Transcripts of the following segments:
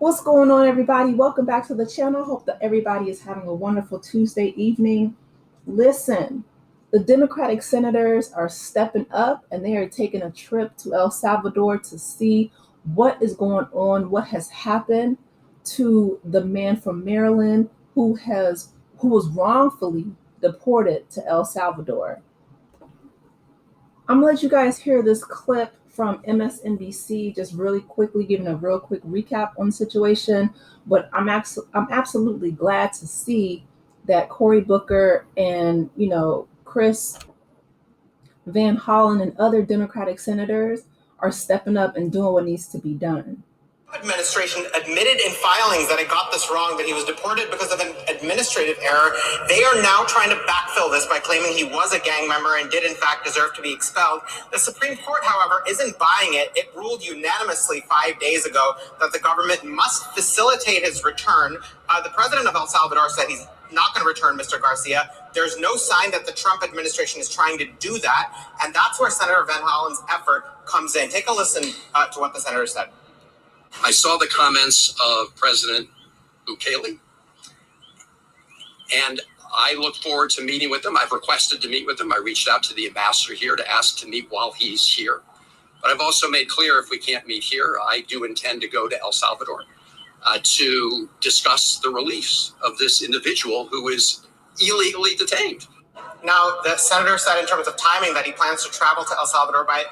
What's going on, everybody? Welcome back to the channel. Hope that everybody is having a wonderful Tuesday evening. Listen, the Democratic senators are stepping up and they are taking a trip to El Salvador to see what is going on, what has happened to the man from Maryland who was wrongfully deported to El Salvador. I'm gonna let you guys hear this clip from MSNBC, just really quickly giving a real quick recap on the situation. But I'm absolutely glad to see that Cory Booker and Chris Van Hollen and other Democratic senators are stepping up and doing what needs to be done. Administration admitted in filings that it got this wrong, that he was deported because of an administrative error. They are now trying to backfill this by claiming he was a gang member and did in fact deserve to be expelled. The Supreme Court, however, isn't buying it. It ruled unanimously 5 days ago that the government must facilitate his return. The president of El Salvador said he's not going to return Mr. Garcia. There's no sign that the Trump administration is trying to do that, and that's where Senator Van Hollen's effort comes in. Take a listen to what the senator said. I saw the comments of President Bukele, and I look forward to meeting with him. I've requested to meet with him. I reached out to the ambassador here to ask to meet while he's here. But I've also made clear if we can't meet here, I do intend to go to El Salvador to discuss the release of this individual who is illegally detained. Now, the senator said in terms of timing that he plans to travel to El Salvador by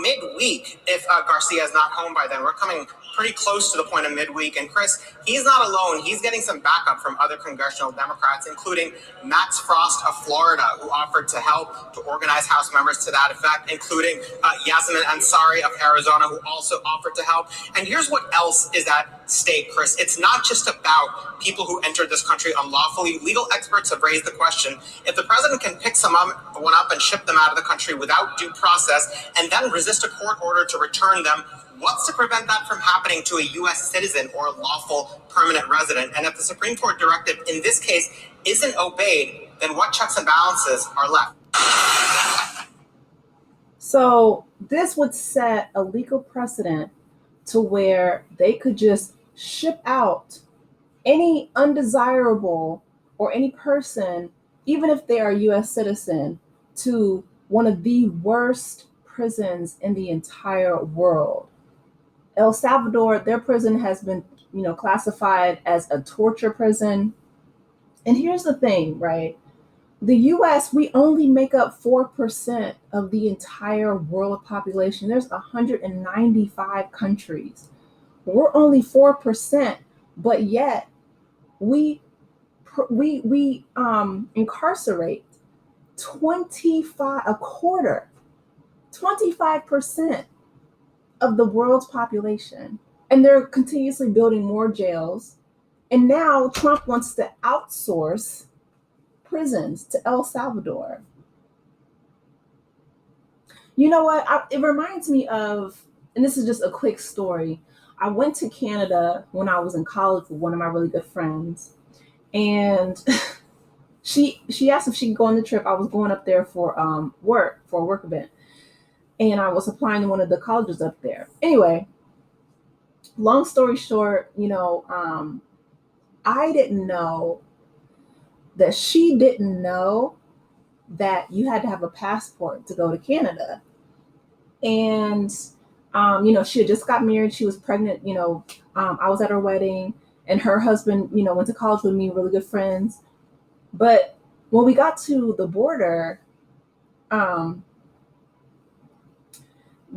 midweek if Garcia is not home by then. We're coming pretty close to the point of midweek. And Chris, he's not alone. He's getting some backup from other congressional Democrats, including Max Frost of Florida, who offered to help to organize House members to that effect, including Yasmin Ansari of Arizona, who also offered to help. And here's what else is at stake, Chris. It's not just about people who entered this country unlawfully. Legal experts have raised the question, if the president can pick one up and ship them out of the country without due process and then resist a court order to return them, what's to prevent that from happening to a U.S. citizen or a lawful permanent resident? And if the Supreme Court directive in this case isn't obeyed, then what checks and balances are left? So this would set a legal precedent to where they could just ship out any undesirable or any person, even if they are a U.S. citizen, to one of the worst prisons in the entire world. El Salvador, their prison has been, classified as a torture prison. And here's the thing, right? The US, we only make up 4% of the entire world population. There's 195 countries. We're only 4%, but yet we incarcerate 25% of the world's population. And they're continuously building more jails. And now Trump wants to outsource prisons to El Salvador. You know what? It reminds me of, and this is just a quick story. I went to Canada when I was in college with one of my really good friends. And she asked if she could go on the trip. I was going up there for a work event. And I was applying to one of the colleges up there. Anyway, long story short, I didn't know that she didn't know that you had to have a passport to go to Canada. And, she had just got married. She was pregnant. I was at her wedding and her husband, went to college with me, really good friends. But when we got to the border,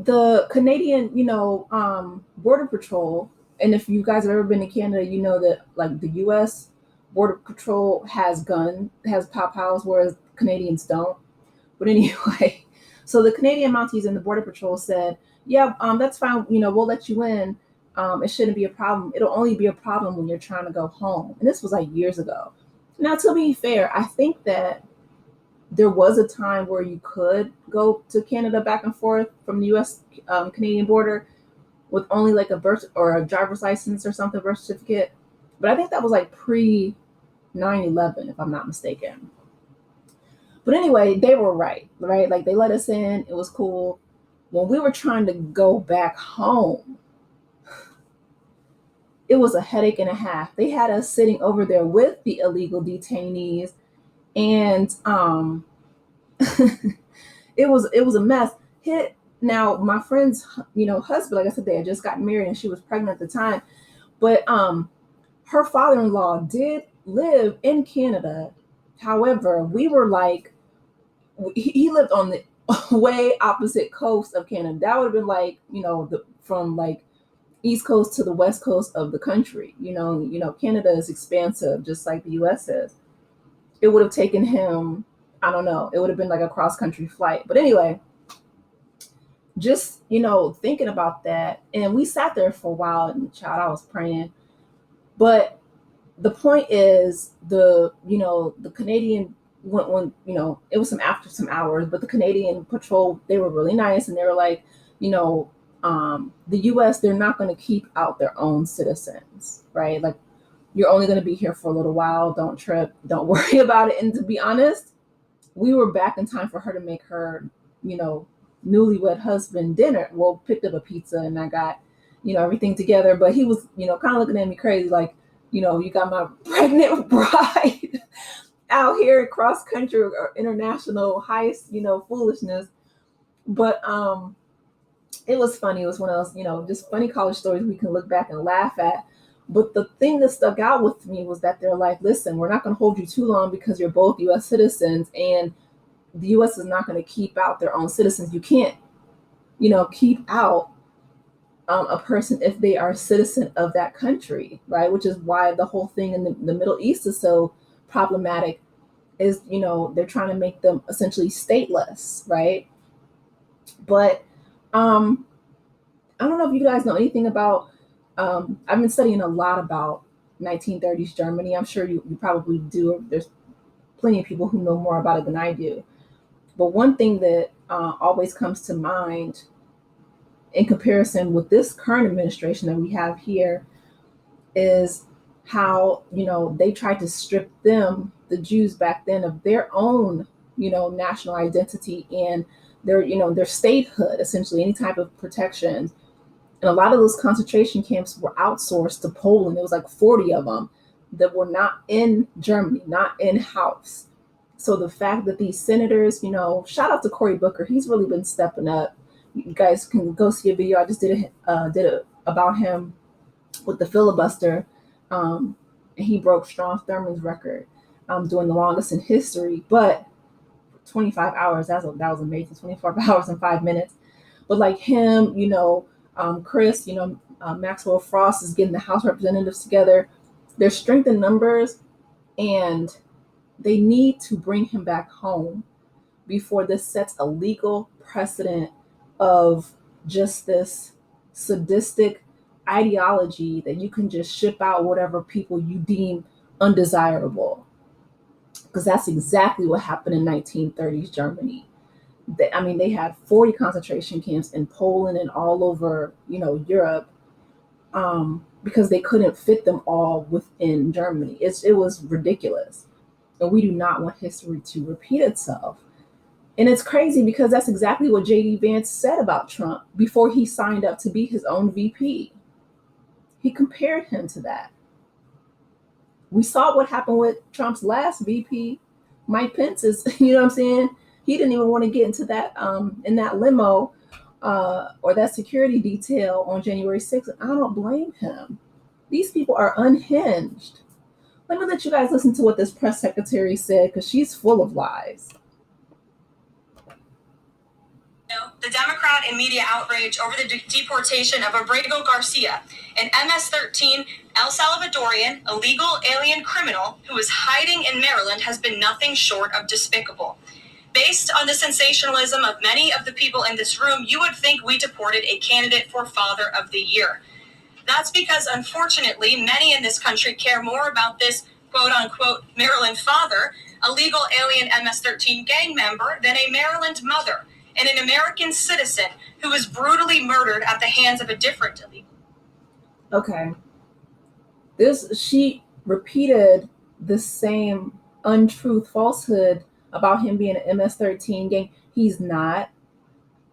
the Canadian, Border Patrol, and if you guys have ever been to Canada, you know that like the U.S. Border Patrol has pow-pows, whereas Canadians don't. But anyway, so the Canadian Mounties and the Border Patrol said, yeah, that's fine. We'll let you in. It shouldn't be a problem. It'll only be a problem when you're trying to go home. And this was like years ago. Now, to be fair, I think that there was a time where you could go to Canada back and forth from the U.S. Canadian border with only like a birth or a driver's license or something, birth certificate. But I think that was like pre 9/11, if I'm not mistaken. But anyway, they were right? Like they let us in. It was cool. When we were trying to go back home, it was a headache and a half. They had us sitting over there with the illegal detainees, and it was a mess. Now my friend's husband, like I said, they had just gotten married and she was pregnant at the time, but her father-in-law did live in Canada. However, we were like, he lived on the way opposite coast of Canada. That would have been like, from like East Coast to the West Coast of the country. Canada is expansive, just like the US is. It would have taken him, I don't know, it would have been like a cross-country flight. But anyway, just, thinking about that. And we sat there for a while, and child, I was praying. But the point is, the Canadian when it was after some hours, but the Canadian patrol, they were really nice, and they were like, the US, they're not going to keep out their own citizens, right? Like, you're only going to be here for a little while. Don't trip. Don't worry about it. And to be honest, we were back in time for her to make her, newlywed husband dinner. Well, picked up a pizza, and I got, everything together. But he was, kind of looking at me crazy, like, you got my pregnant bride out here cross country or international heist, foolishness. But it was funny. It was one of those, just funny college stories we can look back and laugh at. But the thing that stuck out with me was that they're like, listen, we're not going to hold you too long because you're both US citizens, and the US is not going to keep out their own citizens. You can't, keep out a person if they are a citizen of that country, right? Which is why the whole thing in the Middle East is so problematic, is, they're trying to make them essentially stateless, right? But I don't know if you guys know anything about, I've been studying a lot about 1930s Germany. I'm sure you probably do. There's plenty of people who know more about it than I do. But one thing that always comes to mind in comparison with this current administration that we have here is how, they tried to strip them, the Jews back then, of their own, national identity and their statehood, essentially, any type of protection. And a lot of those concentration camps were outsourced to Poland. There was like 40 of them that were not in Germany, not in-house. So the fact that these senators, shout out to Cory Booker, he's really been stepping up. You guys can go see a video. I just did it about him with the filibuster. And he broke Strom Thurmond's record, doing the longest in history. But 25 hours, that was amazing. 24 hours and 5 minutes. But like him, Chris, Maxwell Frost is getting the House representatives together. There's strength in numbers, and they need to bring him back home before this sets a legal precedent of just this sadistic ideology that you can just ship out whatever people you deem undesirable. Because that's exactly what happened in 1930s Germany. They had 40 concentration camps in Poland and all over, Europe, because they couldn't fit them all within Germany. It was ridiculous. And we do not want history to repeat itself. And it's crazy because that's exactly what J.D. Vance said about Trump before he signed up to be his own VP. He compared him to that. We saw what happened with Trump's last VP, Mike Pence. Is, you know what I'm saying? He didn't even want to get into that in that limo or that security detail on January 6th. I don't blame him. These people are unhinged. Let me let you guys listen to what this press secretary said, because she's full of lies. The Democrat and media outrage over the deportation of Abrego Garcia, an MS-13 El Salvadorian illegal alien criminal who is hiding in Maryland, has been nothing short of despicable. Based on the sensationalism of many of the people in this room, you would think we deported a candidate for Father of the Year. That's because, unfortunately, many in this country care more about this quote-unquote Maryland father, a legal alien MS-13 gang member, than a Maryland mother and an American citizen who was brutally murdered at the hands of a different illegal. Okay. She repeated the same untruth, falsehood about him being an MS-13 gang. He's not.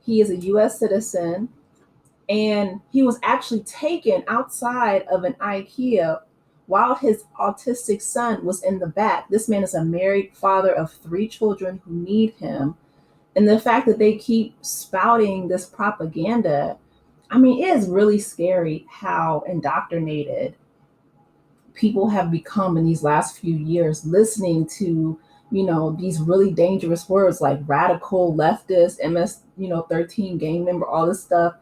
He is a U.S. citizen. And he was actually taken outside of an IKEA while his autistic son was in the back. This man is a married father of 3 children who need him. And the fact that they keep spouting this propaganda, I mean, it is really scary how indoctrinated people have become in these last few years, listening to, these really dangerous words like radical, leftist, MS-13 gang member, all this stuff.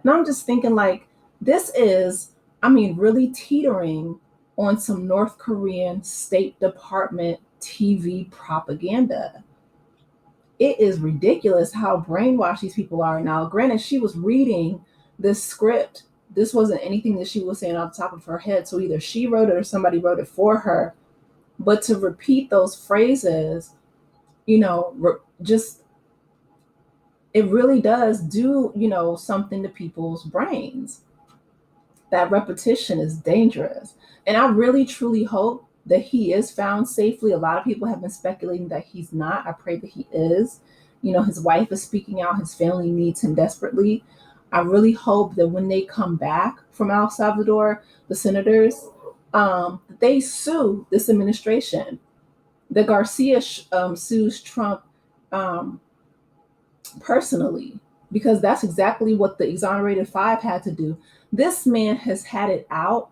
And I'm just thinking, like, this is, I mean, really teetering on some North Korean State Department TV propaganda. It is ridiculous how brainwashed these people are now. Granted, she was reading this script. This wasn't anything that she was saying off the top of her head. So either she wrote it or somebody wrote it for her. But to repeat those phrases, just, it really does do, something to people's brains. That repetition is dangerous. And I really, truly hope that he is found safely. A lot of people have been speculating that he's not. I pray that he is. His wife is speaking out. His family needs him desperately. I really hope that when they come back from El Salvador, the senators, they sue this administration. The Garcia sues Trump personally, because that's exactly what the exonerated 5 had to do. This man has had it out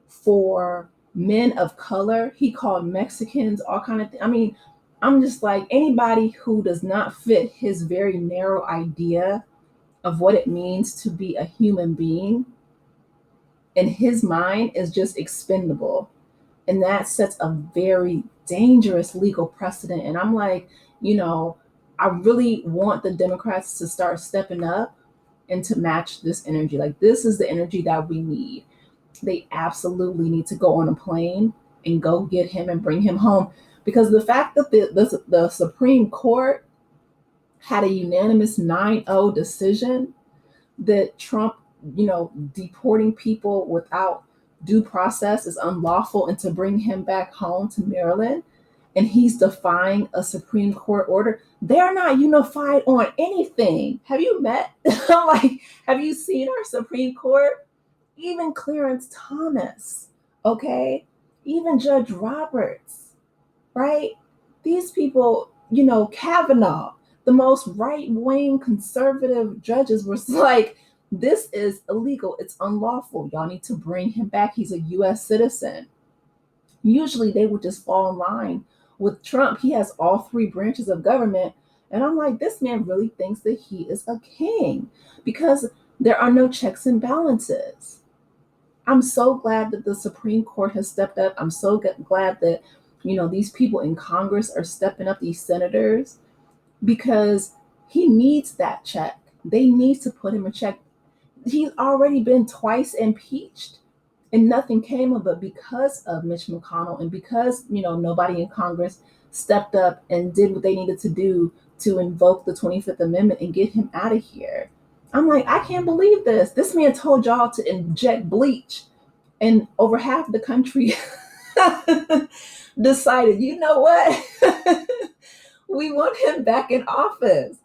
for men of color. He called Mexicans all kind of things. I mean, I'm just like, anybody who does not fit his very narrow idea of what it means to be a human being, in his mind, is just expendable. And that sets a very dangerous legal precedent. And I'm like, I really want the Democrats to start stepping up and to match this energy. Like, this is the energy that we need. They absolutely need to go on a plane and go get him and bring him home. Because the fact that the Supreme Court had a unanimous 9-0 decision that Trump, deporting people without due process is unlawful, and to bring him back home to Maryland, and he's defying a Supreme Court order. They're not unified on anything. Have you met? Like, have you seen our Supreme Court? Even Clarence Thomas, okay? Even Judge Roberts, right? These people, Kavanaugh, the most right-wing conservative judges were like, this is illegal. It's unlawful. Y'all need to bring him back. He's a U.S. citizen. Usually they would just fall in line. With Trump, he has all 3 branches of government. And I'm like, this man really thinks that he is a king because there are no checks and balances. I'm so glad that the Supreme Court has stepped up. I'm so glad that, these people in Congress are stepping up, these senators, because he needs that check. They need to put him in check. He's already been twice impeached and nothing came of it because of Mitch McConnell and because, nobody in Congress stepped up and did what they needed to do to invoke the 25th Amendment and get him out of here. I'm like, I can't believe this. This man told y'all to inject bleach, and over half the country decided, you know what? We want him back in office.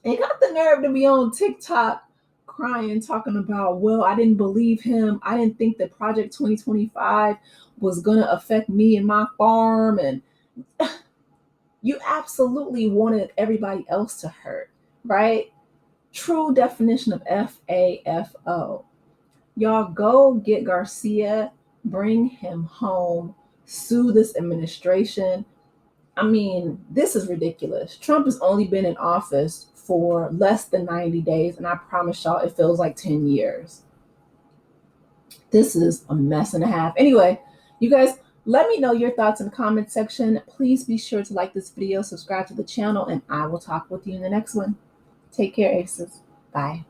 And he got the nerve to be on TikTok crying, talking about, well, I didn't believe him. I didn't think that Project 2025 was going to affect me and my farm. And you absolutely wanted everybody else to hurt, right? True definition of FAFO. Y'all go get Garcia, bring him home, sue this administration. I mean, this is ridiculous. Trump has only been in office for less than 90 days, and I promise y'all it feels like 10 years. This is a mess and a half. Anyway, you guys, let me know your thoughts in the comment section. Please be sure to like this video, subscribe to the channel, and I will talk with you in the next one. Take care, Aces. Bye.